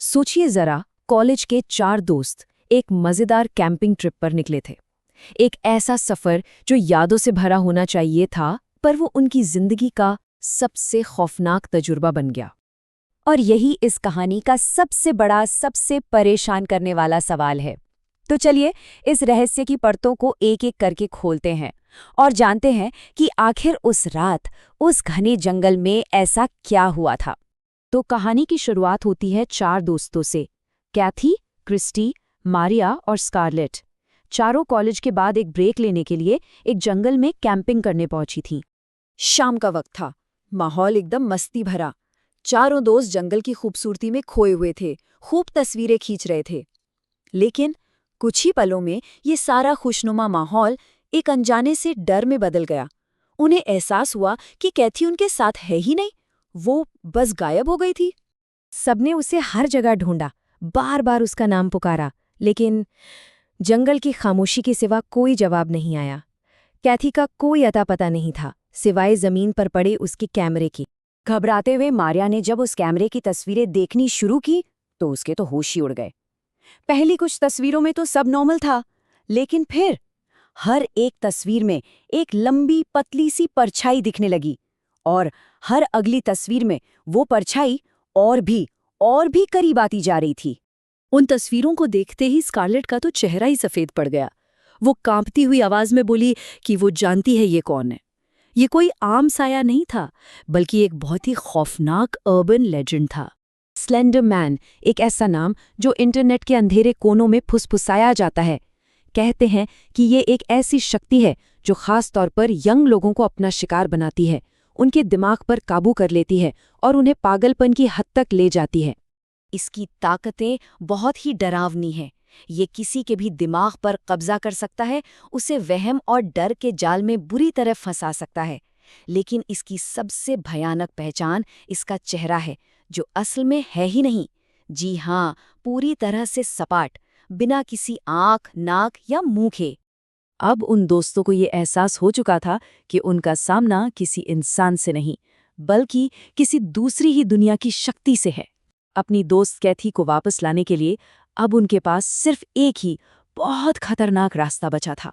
सोचिए जरा, कॉलेज के 4 दोस्त एक मजेदार कैंपिंग ट्रिप पर निकले थे। एक ऐसा सफर जो यादों से भरा होना चाहिए था, पर वो उनकी जिंदगी का सबसे खौफनाक तजुर्बा बन गया। और यही इस कहानी का सबसे बड़ा, सबसे परेशान करने वाला सवाल है। तो चलिए इस रहस्य की परतों को एक एक करके खोलते हैं और जानते हैं कि आखिर उस रात उस घने जंगल में ऐसा क्या हुआ था। तो कहानी की शुरुआत होती है 4 दोस्तों से, कैथी, क्रिस्टी, मारिया और स्कारलेट। चारों कॉलेज के बाद एक ब्रेक लेने के लिए एक जंगल में कैंपिंग करने पहुंची थीं। शाम का वक्त था, माहौल एकदम मस्ती भरा। चारों दोस्त जंगल की खूबसूरती में खोए हुए थे, खूब तस्वीरें खींच रहे थे। लेकिन कुछ ही पलों में ये सारा खुशनुमा माहौल एक अनजाने से डर में बदल गया। उन्हें एहसास हुआ कि कैथी उनके साथ है ही नहीं, वो बस गायब हो गई थी। सबने उसे हर जगह ढूंढा, बार बार उसका नाम पुकारा, लेकिन जंगल की खामोशी के सिवा कोई जवाब नहीं आया। कैथी का कोई अता पता नहीं था, सिवाय जमीन पर पड़े उसके कैमरे की। घबराते हुए मारिया ने जब उस कैमरे की तस्वीरें देखनी शुरू की तो उसके तो होश ही उड़ गए। पहली कुछ तस्वीरों में तो सब नॉर्मल था, लेकिन फिर हर एक तस्वीर में एक लंबी पतली सी परछाई दिखने लगी, और हर अगली तस्वीर में वो परछाई और भी करीब आती जा रही थी। उन तस्वीरों को देखते ही स्कारलेट का तो चेहरा ही सफेद पड़ गया। वो कांपती हुई आवाज में बोली कि वो जानती है ये कौन है। ये कोई आम साया नहीं था, बल्कि एक बहुत ही खौफनाक अर्बन लेजेंड था। स्लेंडर मैन, एक ऐसा नाम जो इंटरनेट के अंधेरे कोनों में फुसफुसाया जाता है। कहते हैं कि ये एक ऐसी शक्ति है जो खास तौर पर यंग लोगों को अपना शिकार बनाती है, उनके दिमाग पर काबू कर लेती है और उन्हें पागलपन की हद तक ले जाती है। इसकी ताकतें बहुत ही डरावनी हैं। ये किसी के भी दिमाग पर कब्जा कर सकता है, उसे वहम और डर के जाल में बुरी तरह फंसा सकता है। लेकिन इसकी सबसे भयानक पहचान इसका चेहरा है, जो असल में है ही नहीं। जी हाँ, पूरी तरह से सपाट, बिना किसी आंख, नाक या मुंह के। अब उन दोस्तों को ये एहसास हो चुका था कि उनका सामना किसी इंसान से नहीं, बल्कि किसी दूसरी ही दुनिया की शक्ति से है। अपनी दोस्त कैथी को वापस लाने के लिए अब उनके पास सिर्फ एक ही बहुत खतरनाक रास्ता बचा था।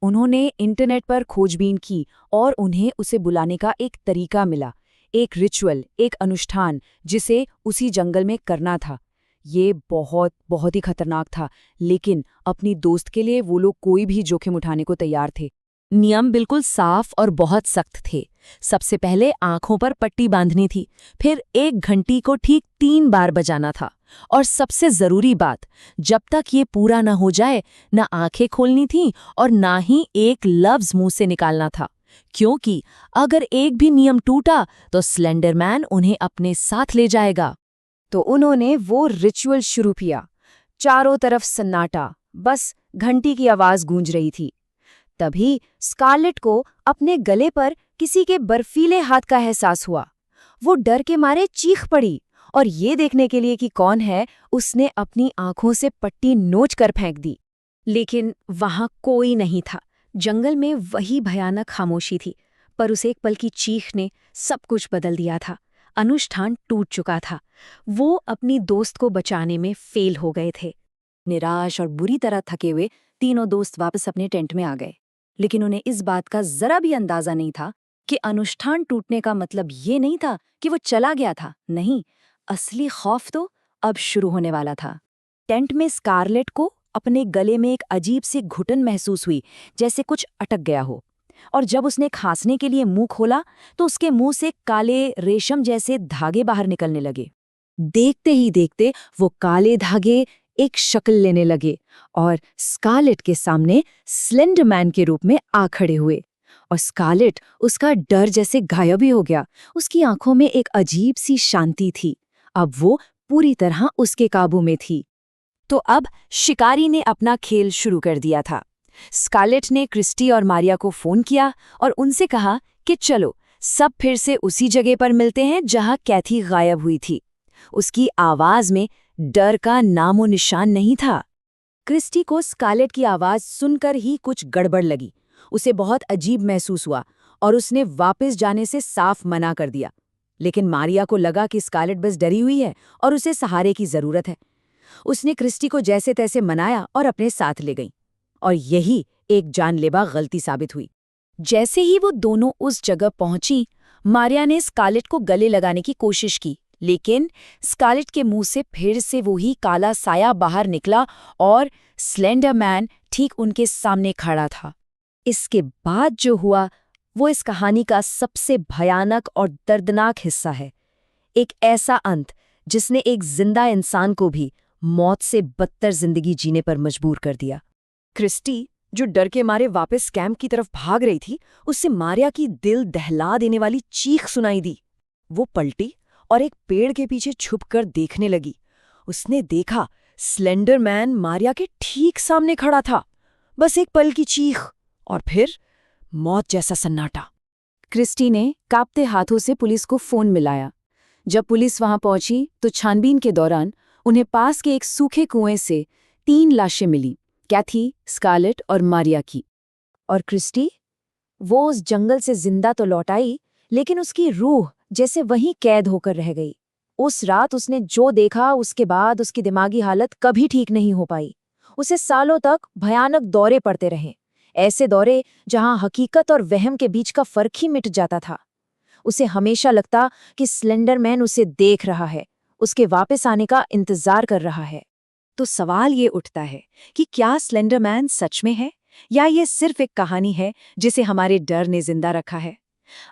उन्होंने इंटरनेट पर खोजबीन की और उन्हें उसे बुलाने का एक तरीका मिला, एक रिचुअल, एक अनुष्ठान जिसे उसी जंगल में करना था। ये बहुत ही खतरनाक था, लेकिन अपनी दोस्त के लिए वो लोग कोई भी जोखिम उठाने को तैयार थे। नियम बिल्कुल साफ और बहुत सख्त थे। सबसे पहले आंखों पर पट्टी बांधनी थी, फिर एक घंटी को ठीक 3 बार बजाना था, और सबसे जरूरी बात, जब तक ये पूरा न हो जाए, न आंखें खोलनी थीं और ना ही एक लफ्ज मुंह से निकालना था, क्योंकि अगर एक भी नियम टूटा तो स्लेंडरमैन उन्हें अपने साथ ले जाएगा। तो उन्होंने वो रिचुअल शुरू किया। चारों तरफ सन्नाटा, बस घंटी की आवाज गूंज रही थी। तभी स्कारलेट को अपने गले पर किसी के बर्फीले हाथ का एहसास हुआ। वो डर के मारे चीख पड़ी, और ये देखने के लिए कि कौन है, उसने अपनी आंखों से पट्टी नोच कर फेंक दी। लेकिन वहां कोई नहीं था। जंगल में वही भयानक खामोशी थी, पर उस एक पल की चीख ने सब कुछ बदल दिया था। अनुष्ठान टूट चुका था। वो अपनी दोस्त को बचाने में फेल हो गए थे। निराश और बुरी तरह थके हुए तीनों दोस्त वापस अपने टेंट में आ गए, लेकिन उन्हें इस बात का जरा भी अंदाजा नहीं था कि अनुष्ठान टूटने का मतलब ये नहीं था कि वो चला गया था। नहीं, असली खौफ तो अब शुरू होने वाला था। टेंट में स्कारलेट को अपने गले में एक अजीब सी घुटन महसूस हुई, जैसे कुछ अटक गया हो। और जब उसने खांसने के लिए मुंह खोला तो उसके मुंह से काले रेशम जैसे धागे बाहर निकलने लगे। देखते ही देखते वो काले धागे एक शक्ल लेने लगे और स्कारलेट के सामने स्लेंडरमैन के रूप में आ खड़े हुए। और स्कारलेट उसका डर जैसे गायब ही हो गया। उसकी आंखों में एक अजीब सी शांति थी। अब वो पूरी तरह उसके काबू में थी। तो अब शिकारी ने अपना खेल शुरू कर दिया था। स्कारलेट ने क्रिस्टी और मारिया को फोन किया और उनसे कहा कि चलो सब फिर से उसी जगह पर मिलते हैं जहां कैथी गायब हुई थी। उसकी आवाज में डर का नामो निशान नहीं था। क्रिस्टी को स्कारलेट की आवाज सुनकर ही कुछ गड़बड़ लगी। उसे बहुत अजीब महसूस हुआ और उसने वापस जाने से साफ मना कर दिया। लेकिन मारिया को लगा कि स्कारलेट बस डरी हुई है और उसे सहारे की जरूरत है। उसने क्रिस्टी को जैसे तैसे मनाया और अपने साथ ले गई, और यही एक जानलेवा गलती साबित हुई। जैसे ही वो दोनों उस जगह पहुंची, मारिया ने स्कारलेट को गले लगाने की कोशिश की, लेकिन स्कारलेट के मुंह से फिर से वही काला साया बाहर निकला और स्लेंडर मैन ठीक उनके सामने खड़ा था। इसके बाद जो हुआ वो इस कहानी का सबसे भयानक और दर्दनाक हिस्सा है। एक ऐसा अंत जिसने एक जिंदा इंसान को भी मौत से बदतर जिंदगी जीने पर मजबूर कर दिया। क्रिस्टी, जो डर के मारे वापस कैंप की तरफ भाग रही थी, उससे मारिया की दिल दहला देने वाली चीख सुनाई दी। वो पलटी और एक पेड़ के पीछे छुपकर देखने लगी। उसने देखा स्लेंडर मैन मारिया के ठीक सामने खड़ा था। बस एक पल की चीख और फिर मौत जैसा सन्नाटा। क्रिस्टी ने कांपते हाथों से पुलिस को फोन मिलाया। जब पुलिस वहां पहुंची तो छानबीन के दौरान उन्हें पास के एक सूखे कुएं से 3 लाशें मिली, कैथी, स्कारलेट और मारिया की। और क्रिस्टी, वो उस जंगल से जिंदा तो लौट आई, लेकिन उसकी रूह जैसे वहीं कैद होकर रह गई। उस रात उसने जो देखा, उसके बाद उसकी दिमागी हालत कभी ठीक नहीं हो पाई। उसे सालों तक भयानक दौरे पड़ते रहे, ऐसे दौरे जहां हकीकत और वहम के बीच का फर्क ही मिट जाता था। उसे हमेशा लगता कि स्लेंडर मैन उसे देख रहा है, उसके वापस आने का इंतजार कर रहा है। तो सवाल ये उठता है कि क्या स्लेंडर मैन सच में है, या ये सिर्फ एक कहानी है जिसे हमारे डर ने जिंदा रखा है?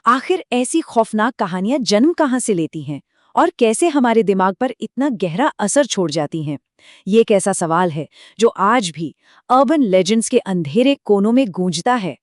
आखिर ऐसी खौफनाक कहानियां जन्म कहाँ से लेती हैं और कैसे हमारे दिमाग पर इतना गहरा असर छोड़ जाती हैं? ये एक ऐसा सवाल है जो आज भी अर्बन लेजेंड्स के अंधेरे कोनों में गूंजता है।